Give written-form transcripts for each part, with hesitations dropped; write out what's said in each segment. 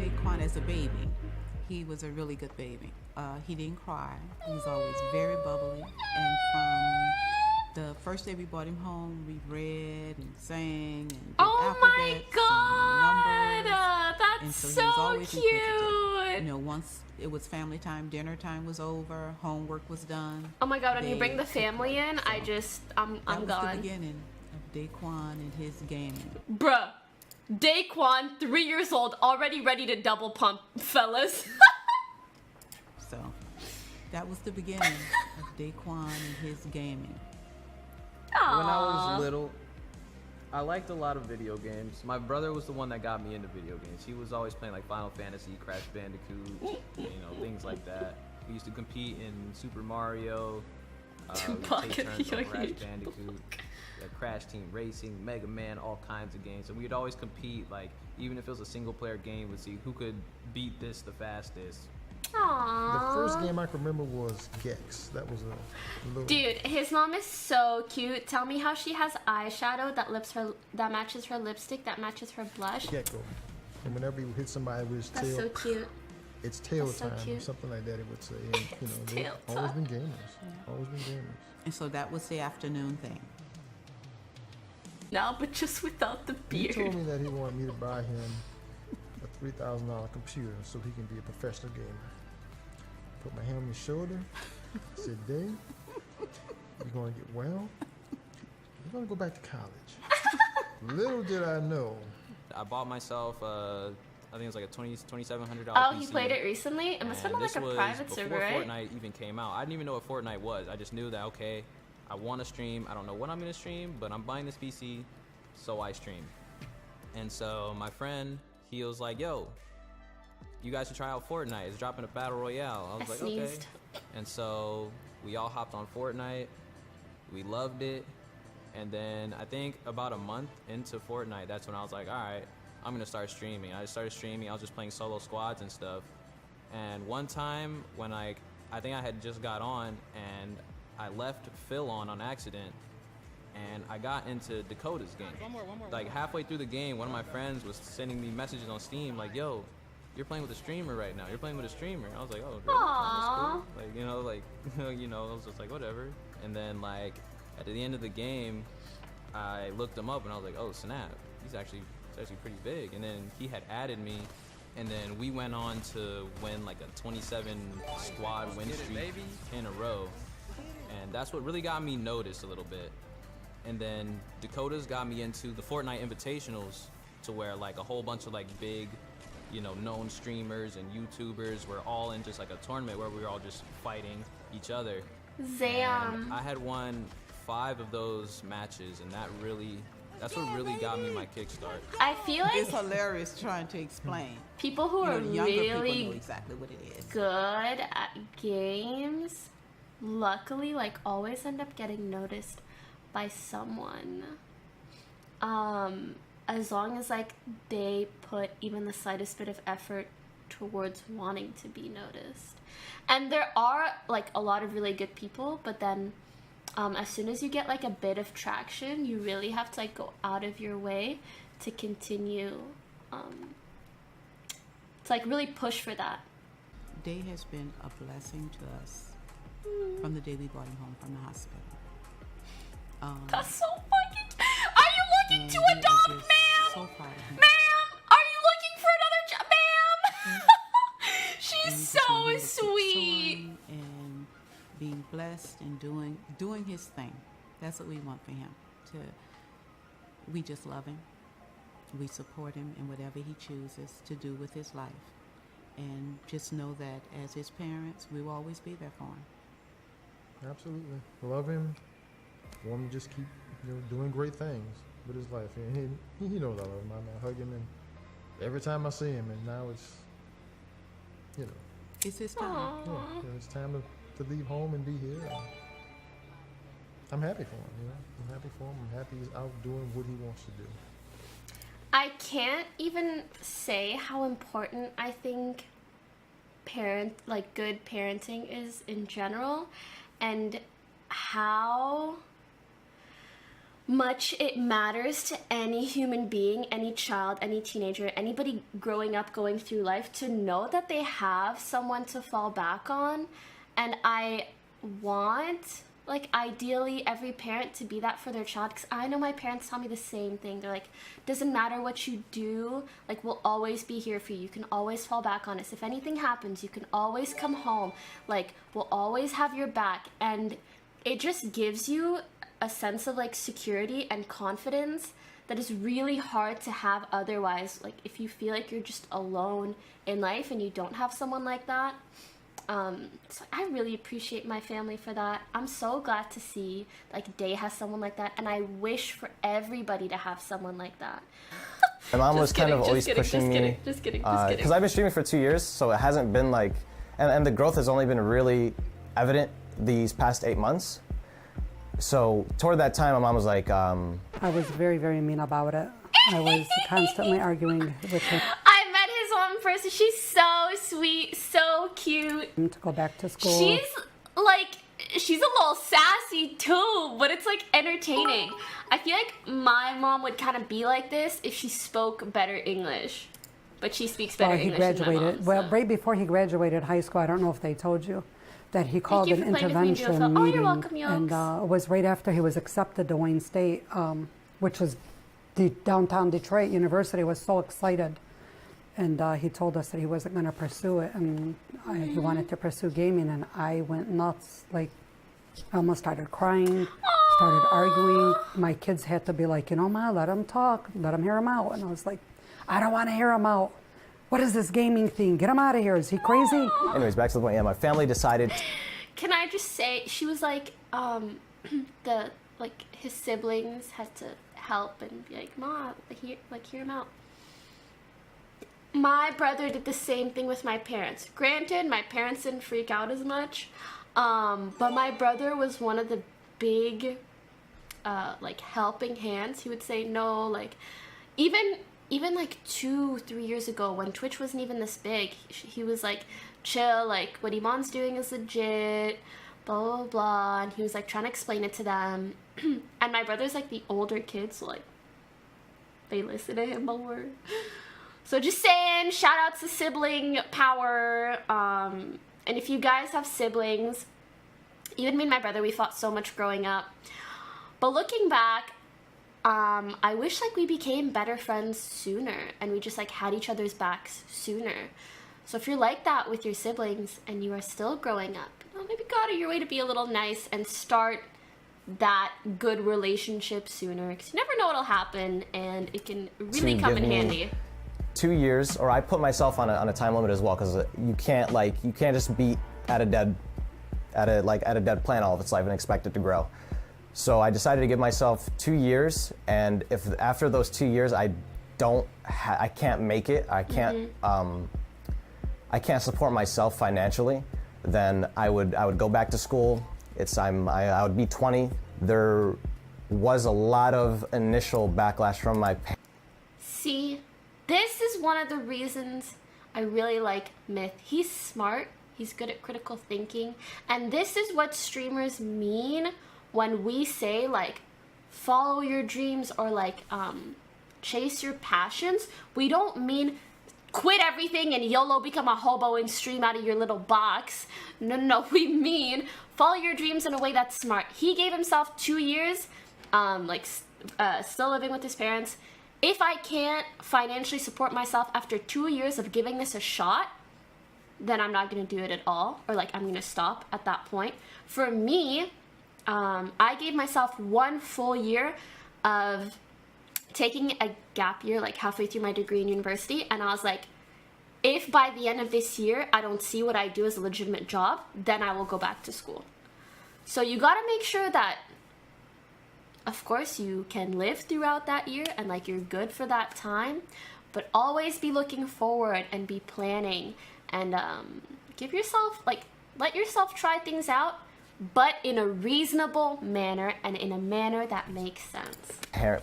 Daequan as a baby. He was a really good baby. He didn't cry. He was always very bubbly. And from the first day we brought him home, we read and sang and did Oh my alphabets god! and numbers. That's And so he so was always cute. inquisitive. You know, once it was family time, dinner time was over, homework was done. Oh my god! When you they bring the took family breaks. in, I'm That was gone. the beginning of Daequan and his gaming. Bruh, Daequan, 3 years old, already ready to double pump, fellas. So that was the beginning of Daequan and his gaming. Aww. When I was little, I liked a lot of video games. My brother was the one that got me into video games. He was always playing like Final Fantasy, Crash Bandicoot, things like that. We used to compete in Super Mario. Tupac we'd take and turns the on Crash Yogi Bandicoot, Crash Team Racing, Mega Man, all kinds of games. And we'd always compete, like even if it was a single player game, we'd see who could beat this the fastest. Aww. The first game I can remember was Gex. That was a little... Dude, his mom is so cute. Tell me how she has eyeshadow that matches her lipstick, that matches her blush. Gecko. And whenever you hit somebody with his That's tail, so cute. it's tail That's so time or cute. something like that, it would say. And, It's they've tail always time. been gamers. Always been gamers. And so that was the afternoon thing. No, but just without the He beard. told me that he wanted me to buy him a $3,000 computer so he can be a professional gamer. Put my hand on his shoulder. Said, Dave, you're going to get well. You're going to go back to college. Little did I know. I bought myself, I think it was like a $2,700 Oh, PC. he played it recently? It must have And been like this a was private server, before right? Fortnite even came out. I didn't even know what Fortnite was. I just knew that, okay, I want to stream. I don't know what I'm going to stream, but I'm buying this PC, so I stream. And so my friend, he was like, yo, you guys should try out Fortnite. It's dropping a battle royale. I was like, sneezed. okay. And so we all hopped on Fortnite. We loved it. And then I think about a month into Fortnite, that's when I was like, all right, I'm gonna start streaming. I started streaming. I was just playing solo squads and stuff. And one time when I think I had just got on and I left Phil on accident, and I got into Dakota's game. Like halfway through the game, one of my friends was sending me messages on Steam like, yo, you're playing with a streamer right now. You're playing with a streamer. I was like, oh, really? Aww. That's cool. Like, I was just like, whatever. And then like at the end of the game, I looked him up and I was like, oh snap, he's actually pretty big. And then he had added me, and then we went on to win like a 27 squad win streak in a row. And that's what really got me noticed a little bit. And then Dakota's got me into the Fortnite Invitationals, to where like a whole bunch of like big, known streamers and YouTubers were all in just like a tournament where we were all just fighting each other. Zam. And I had won 5 of those matches, and that's what really got me my kickstart. I feel like It's hilarious trying to explain. people who are The younger people know really exactly what it is. good at games, luckily, like, always end up getting noticed by someone. As long as, like, they put even the slightest bit of effort towards wanting to be noticed. And there are, like, a lot of really good people, but then as soon as you get, like, a bit of traction, you really have to, like, go out of your way to continue, to, like, really push for that. Day has been a blessing to us from the day we brought him home from the hospital. That's so fucking... Are you looking to we are adopt, just ma'am? so proud of him. Ma'am, are you looking for another job, ma'am? And She's we just so want him to keep sweet. soaring and being blessed and doing his thing. That's what we want for him. We just love him. We support him in whatever he chooses to do with his life. And just know that as his parents, we will always be there for him. Absolutely. Love him. Want him to just keep doing great things with his life. And he knows I love him. I hug him, and every time I see him, and now it's, It's his time. Aw. it's time to leave home and be here. And I'm happy for him, I'm happy for him. I'm happy he's out doing what he wants to do. I can't even say how important I think good parenting is in general, and how much it matters to any human being, any child, any teenager, anybody growing up, going through life, to know that they have someone to fall back on. And I want, like, ideally every parent to be that for their child, because I know my parents tell me the same thing. They're like, doesn't matter what you do, like, we'll always be here for you. You can always fall back on us. If anything happens, you can always come home. Like, we'll always have your back. And it just gives you a sense of, like, security and confidence that is really hard to have otherwise. Like, if you feel like you're just alone in life and you don't have someone like that. So I really appreciate my family for that. I'm so glad to see, like, Day has someone like that, and I wish for everybody to have someone like that. My mom was Just kind kidding, of always just kidding, pushing just me. kidding, just kidding, just kidding. Because I've been streaming for 2 years, so it hasn't been like, and the growth has only been really evident these past 8 months. So toward that time, my mom was like, I was very, very mean about it. I was constantly arguing with him I met his mom in person. She's so sweet, so cute. to go back to school. She's a little sassy too, but it's, like, entertaining. I feel like my mom would kind of be like this if she spoke better English. But she speaks better he English than my graduated. mom, Well, so. right before he graduated high school, I don't know if they told you, that he called you an for playing with me, intervention Joseph. Oh, you're meeting. welcome, Yokes. And it was right after he was accepted to Wayne State, which was downtown Detroit University was so excited. And he told us that he wasn't going to pursue it, and he wanted to pursue gaming, and I went nuts. Like, I almost started crying, started arguing. My kids had to be like, Ma, let him talk, let him hear him out. And I was like, I don't want to hear him out. What is this gaming thing? Get him out of here. Is he crazy? anyways, back to the point. Yeah, my family decided. Can I just say, she was like, his siblings had to help and be like, Ma, hear him out. My brother did the same thing with my parents. Granted, my parents didn't freak out as much, but my brother was one of the big, helping hands. He would say no, like, even like 2-3 years ago when Twitch wasn't even this big, he was like, chill, like, what Iman's doing is legit, blah, blah, blah, and he was, like, trying to explain it to them. And my brother's, like, the older kids, so, like, they listen to him more. So just saying, shout out to sibling power. And if you guys have siblings, even me and my brother, we fought so much growing up. But looking back, I wish, like, we became better friends sooner and we just, like, had each other's backs sooner. So if you're like that with your siblings and you are still growing up, maybe go out of your way to be a little nice and start that good relationship sooner, because you never know what'll happen, and it can really come in handy. 2 years, or I put myself on a time limit as well, because you can't just be at a dead plant all of its life and expect it to grow. So I decided to give myself 2 years, and if after those 2 years I can't make it, I can't support myself financially, then I would go back to school. I would be 20. There was a lot of initial backlash from my parents. See, this is one of the reasons I really like Myth. He's smart, he's good at critical thinking, and this is what streamers mean when we say, like, follow your dreams or, like, chase your passions. We don't mean quit everything and YOLO become a hobo and stream out of your little box. No, we mean follow your dreams in a way that's smart. He gave himself 2 years, still living with his parents. If I can't financially support myself after 2 years of giving this a shot, then I'm not going to do it at all, or, like, I'm going to stop at that point. For me, I gave myself 1 full year of taking a gap year, like, halfway through my degree in university, and I was like, if by the end of this year I don't see what I do as a legitimate job, then I will go back to school. So you got to make sure that, of course, you can live throughout that year and, like, you're good for that time, but always be looking forward and be planning, and give yourself, like, let yourself try things out, but in a reasonable manner and in a manner that makes sense.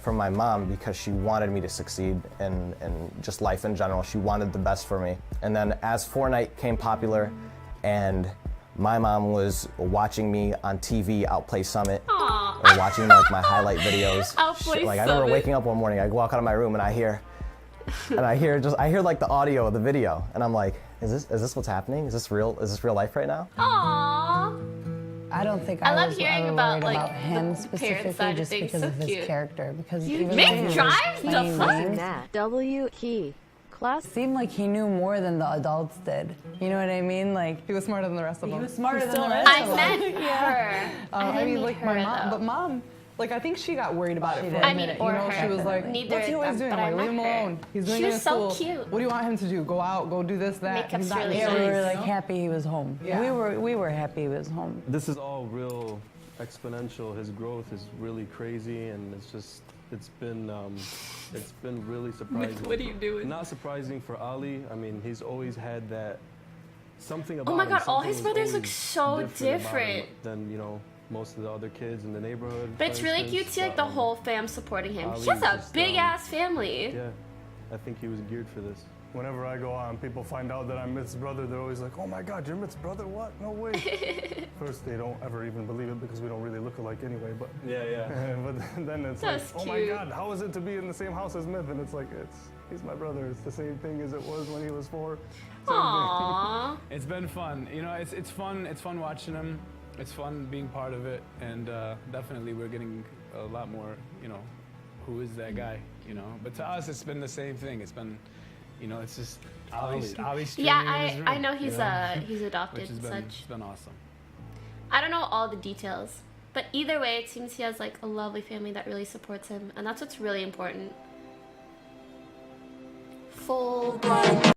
From my mom, because she wanted me to succeed in just life in general. She wanted the best for me. And then as Fortnite came popular and my mom was watching me on TV outplay Summit. Aw, or watching like my highlight videos. Outplay Like I remember Summit. waking up one morning, I walk out of my room and I hear like the audio of the video, and I'm like, is this what's happening? Is this real? Is this real life right now? Aww. I don't think I I love was hearing ever about, worried like, about him the parent specifically side of just things. because So of his cute. character. Because You even make though he was drive the playing fuck? games, That W key. Class. it seemed like he knew more than the adults did. You know what I mean? Like He was smarter than the rest of them. he was smarter than the rest I of them. meant her. I I didn't mean, mean like her, my mom, though. but mom, like I think she got worried about She it. did. For a I mean, minute, or you know, her. she was like, Neither "What's he of always them, doing? but I'm I like, leave him met her. alone. He's doing She it was in so school. cute. What do you want him to do? Go out, go do this, that." Makeup's He's not really Yeah, here. we nice. were like happy he was home. Yeah. We were happy he was home. This is all real exponential. His growth is really crazy, and it's been really surprising. What are you doing? Not surprising for Ali. I mean, he's always had that something about Oh my him. god, all something his was brothers look always so about him different. than most of the other kids in the neighborhood. But it's for really instance. cute to see like the whole fam supporting him. Ali He has is a just, big ass family. Yeah, I think he was geared for this. Whenever I go on, people find out that I'm Myth's brother, they're always like, oh my god, you're Myth's brother? What? No way. First, they don't ever even believe it because we don't really look alike anyway, but Yeah. but then it's That's like, oh my cute. god, how is it to be in the same house as Myth? And it's like, he's my brother. It's the same thing as it was when he was 4. Same thing. Aww. It's been fun. You know, it's fun. It's fun watching him. It's fun being part of it, and definitely we're getting a lot more. You know, who is that guy? You know, but to us, it's been the same thing. It's been, you know, it's just Ali's Yeah, streaming in his I room, know you he's adopted which has and been, such. it's been awesome. I don't know all the details, but either way, it seems he has like a lovely family that really supports him, and that's what's really important. Full blood.